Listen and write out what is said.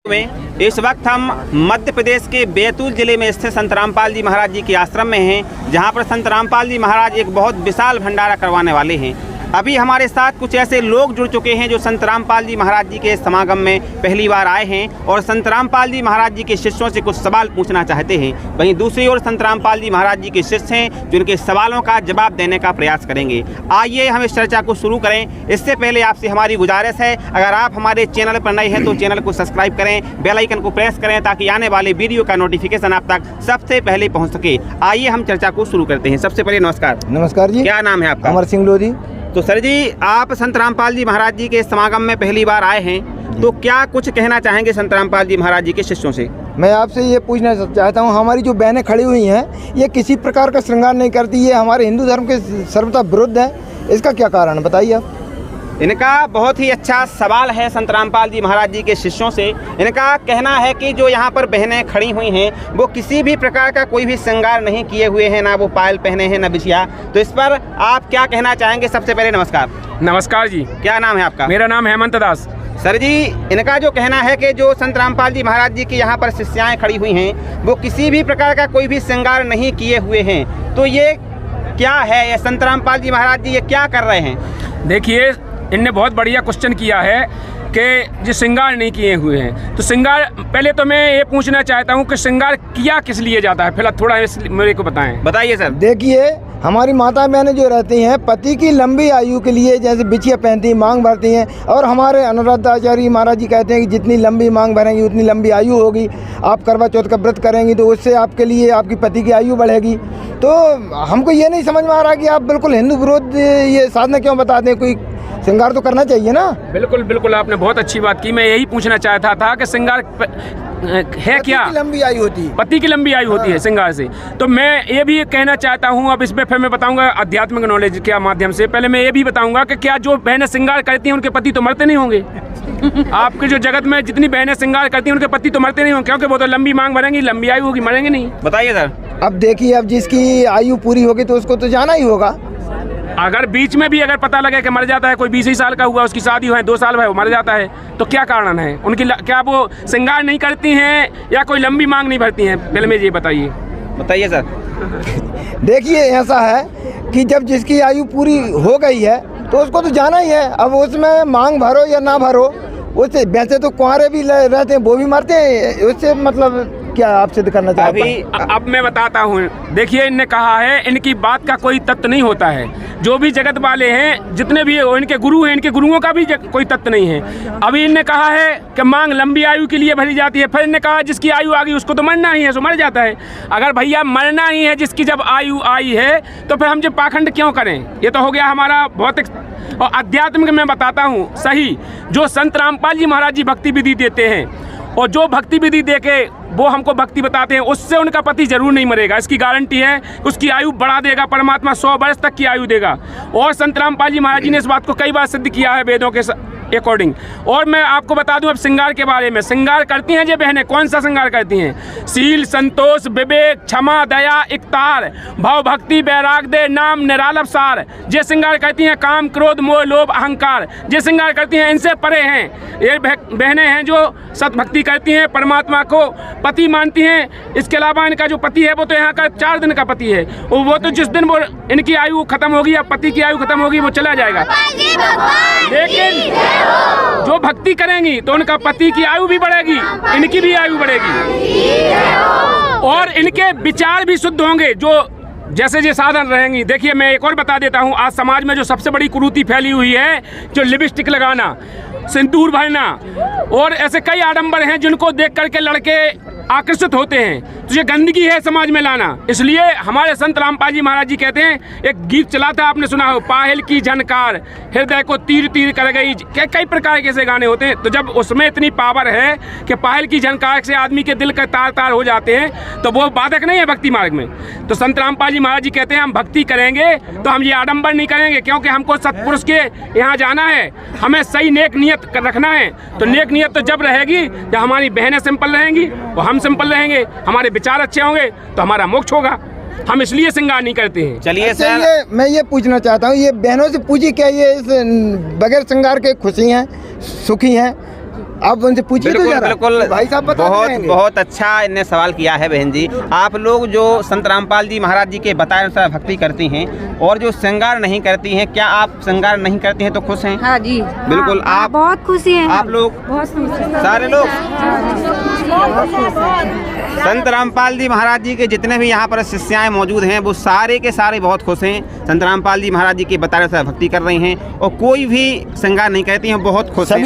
में इस वक्त हम मध्य प्रदेश के बैतूल जिले में स्थित संत रामपाल जी महाराज जी के आश्रम में हैं, जहां पर संत रामपाल जी महाराज एक बहुत विशाल भंडारा करवाने वाले हैं। अभी हमारे साथ कुछ ऐसे लोग जुड़ चुके हैं जो संत रामपाल जी महाराज जी के समागम में पहली बार आए हैं और संत रामपाल जी महाराज जी के शिष्यों से कुछ सवाल पूछना चाहते हैं। वहीं दूसरी ओर संत रामपाल जी महाराज जी के शिष्य हैं जो उनके सवालों का जवाब देने का प्रयास करेंगे। आइए हम इस चर्चा को शुरू करें। इससे पहले आपसे हमारी गुजारिश है, अगर आप हमारे चैनल पर नए हैं तो चैनल को सब्सक्राइब करें, बेल आइकन को प्रेस करें ताकि आने वाले वीडियो का नोटिफिकेशन आप तक सबसे पहले पहुँच सके। आइए हम चर्चा को शुरू करते हैं। सबसे पहले नमस्कार। नमस्कार जी। क्या नाम है आपका? अमर सिंह लोधी। तो सर जी, आप संत रामपाल जी महाराज जी के समागम में पहली बार आए हैं, तो क्या कुछ कहना चाहेंगे संत रामपाल जी महाराज जी के शिष्यों से? मैं आपसे ये पूछना चाहता हूँ, हमारी जो बहनें खड़ी हुई हैं ये किसी प्रकार का श्रृंगार नहीं करती, ये हमारे हिंदू धर्म के सर्वथा विरुद्ध है, इसका क्या कारण बताइए आप? इनका बहुत ही अच्छा सवाल है संत रामपाल जी महाराज जी के शिष्यों से। इनका कहना है कि जो यहाँ पर बहनें खड़ी हुई हैं वो किसी भी प्रकार का कोई भी श्रृंगार नहीं किए हुए हैं, ना वो पायल पहने हैं ना बिछिया। तो इस पर आप क्या कहना चाहेंगे? सबसे पहले नमस्कार। नमस्कार जी। क्या नाम है आपका? मेरा नाम हेमंत दास। सर जी, इनका जो कहना है कि जो संत रामपाल जी महाराज जी की यहाँ पर शिष्याएँ खड़ी हुई हैं वो किसी भी प्रकार का कोई भी श्रृंगार नहीं किए हुए हैं, तो ये क्या है? ये संत रामपाल जी महाराज जी ये क्या कर रहे हैं? देखिए, इनने बहुत बढ़िया क्वेश्चन किया है कि जो श्रृंगार नहीं किए हुए हैं, तो श्रृंगार पहले तो मैं ये पूछना चाहता हूँ कि श्रृंगार किया किस लिए जाता है, फिलहाल थोड़ा मेरे को बताएं। बताइए सर। देखिए, हमारी माता बहनें जो रहती हैं पति की लंबी आयु के लिए जैसे बिछिया पहनती हैं, मांग भरती हैं, और हमारे अनुराधाचार्य महाराज जी कहते हैं कि जितनी लंबी मांग भरेंगी उतनी लंबी आयु होगी। आप करवा चौथ का व्रत करेंगी तो उससे आपके लिए आपकी पति की आयु बढ़ेगी। तो हमको ये नहीं समझ में आ रहा कि आप बिल्कुल हिंदू विरोध ये साधना क्यों बताते हैं? कोई श्रृंगार तो करना चाहिए ना। बिल्कुल बिल्कुल, आपने बहुत अच्छी बात की। मैं यही पूछना चाहता था कि श्रृंगार है क्या? पति की लंबी आयु होती है। पति की लंबी आयु होती है श्रृंगार से। तो मैं ये भी कहना चाहता हूँ, अब इसमें फिर मैं बताऊंगा आध्यात्मिक नॉलेज के माध्यम से। पहले मैं ये भी बताऊंगा कि क्या जो बहनें श्रृंगार करती हैं उनके पति तो मरते नहीं होंगे? आपके जो जगत में जितनी बहनें श्रृंगार करती हैं उनके पति तो मरते नहीं होंगे, क्योंकि वो तो लंबी मांग भरेंगी, लंबी आयु होगी, मरेंगे नहीं। बताइए सर। अब देखिए, अब जिसकी आयु पूरी होगी तो उसको तो जाना ही होगा। अगर बीच में भी अगर पता लगे कि मर जाता है, कोई 20 ही साल का हुआ, उसकी शादी हुआ है, 2 साल हुआ है, वो मर जाता है, तो क्या कारण है उनकी? क्या वो श्रृंगार नहीं करती हैं या कोई लंबी मांग नहीं भरती हैं? पहले में ये बताइए। बताइए सर। देखिए, ऐसा है कि जब जिसकी आयु पूरी हो गई है तो उसको तो जाना ही है। अब उसमें मांग भरो या ना भरो, उससे वैसे तो कुंवारे भी रहते हैं, वो भी मरते हैं, उससे मतलब क्या आप सिद्ध करना चाहते हैं? अब मैं बताता हूँ। देखिए, इनने कहा है इनकी बात का कोई तत्व नहीं होता है। जो भी जगत वाले हैं, जितने भी इनके गुरु हैं, इनके गुरुओं का भी कोई तत्व नहीं है। अभी इनने कहा है कि मांग लंबी आयु के लिए भरी जाती है, फिर इनने कहा जिसकी आयु आ गई उसको तो मरना ही है, सो मर जाता है। अगर भैया मरना ही है जिसकी जब आयु आई है, तो फिर हम जब पाखंड क्यों करें? ये तो हो गया हमारा भौतिक और आध्यात्मिक। मैं बताता हूँ सही, जो संत रामपाल जी महाराज जी भक्ति विधि देते हैं और जो भक्ति विधि दे के वो हमको भक्ति बताते हैं, उससे उनका पति जरूर नहीं मरेगा। इसकी गारंटी है, उसकी आयु बढ़ा देगा परमात्मा, 100 वर्ष तक की आयु देगा। और संत रामपाल जी महाराज जी ने इस बात को कई बार सिद्ध किया है वेदों के अकॉर्डिंग। और मैं आपको बता दूं अब श्रृंगार के बारे में। श्रृंगार करती हैं जो बहनें, कौन सा श्रृंगार करती हैं? शील, संतोष, विवेक, क्षमा, दया, इकतार, भाव, भक्ति, वैराग दे नाम निरालप सार, ये श्रृंगार करती हैं। काम, क्रोध, मोह, लोभ, अहंकार, ये श्रृंगार करती हैं, इनसे परे हैं। ये बहनें हैं जो सत भक्ति करती हैं, परमात्मा को पति मानती हैं। इसके अलावा इनका जो पति है वो तो यहाँ का 4 दिन का पति है, वो तो जिस दिन वो इनकी आयु खत्म होगी या पति की आयु खत्म होगी वो चला जाएगा। लेकिन जो भक्ति करेंगी तो उनका पति की आयु भी बढ़ेगी, इनकी भी आयु बढ़ेगी और इनके विचार भी शुद्ध होंगे, जो जैसे ये साधन रहेंगी। देखिए, मैं एक और बता देता हूँ, आज समाज में जो सबसे बड़ी कुरीति फैली हुई है, जो लिपस्टिक लगाना, सिंदूर भरना और ऐसे कई आडंबर हैं जिनको देख करके लड़के आकर्षित होते हैं, तो ये गंदगी है समाज में लाना। इसलिए हमारे संत रामपाल जी महाराज जी कहते हैं, एक गीत चला था, आपने सुना हो, पायल की झनकार हृदय को तीर तीर कर गई, कई प्रकार के ऐसे गाने होते हैं। तो जब उसमें इतनी पावर है कि पायल की झनकार से आदमी के दिल का तार तार हो जाते हैं, तो वो बाधक नहीं है भक्ति मार्ग में। तो संत रामपाल जी महाराज जी कहते हैं, हम भक्ति करेंगे तो हम ये आडंबर नहीं करेंगे, क्योंकि हमको सत्पुरुष के यहाँ जाना है, हमें सही नेक नियत रखना है। तो नेक नियत तो जब रहेगी जब हमारी बहनें सिंपल रहेंगी और हम सिंपल रहेंगे, हमारे विचार अच्छे होंगे तो हमारा मोक्ष होगा। हम इसलिए श्रृंगार नहीं करते हैं। चलिए अच्छा, सर, मैं ये पूछना चाहता हूँ, ये बहनों से पूछिए क्या ये इस बगैर श्रृंगार के खुशी हैं, सुखी हैं? आप उनसे पूछिए तो बिल्कुल जरा। बिल्कुल, भाई साहब बता बहुत देंगे। बहुत अच्छा इनने सवाल किया है बहन जी। आप लोग जो संत रामपाल जी महाराज जी के बताए अनुसार भक्ति करती हैं और जो श्रृंगार नहीं करती हैं, क्या आप श्रृंगार नहीं करती हैं तो खुश हैं? हाँ जी, बिल्कुल। हाँ, आप बहुत खुशी है। आप लोग बहुत खुशी है। सारे लोग संत रामपाल जी महाराज जी के जितने भी यहाँ पर शिष्याएं मौजूद हैं वो सारे के सारे बहुत खुश हैं। संत रामपाल जी महाराज जी के बताए अनुसार भक्ति कर रहे हैं और कोई भी श्रृंगार नहीं करती हैं, बहुत खुश हैं।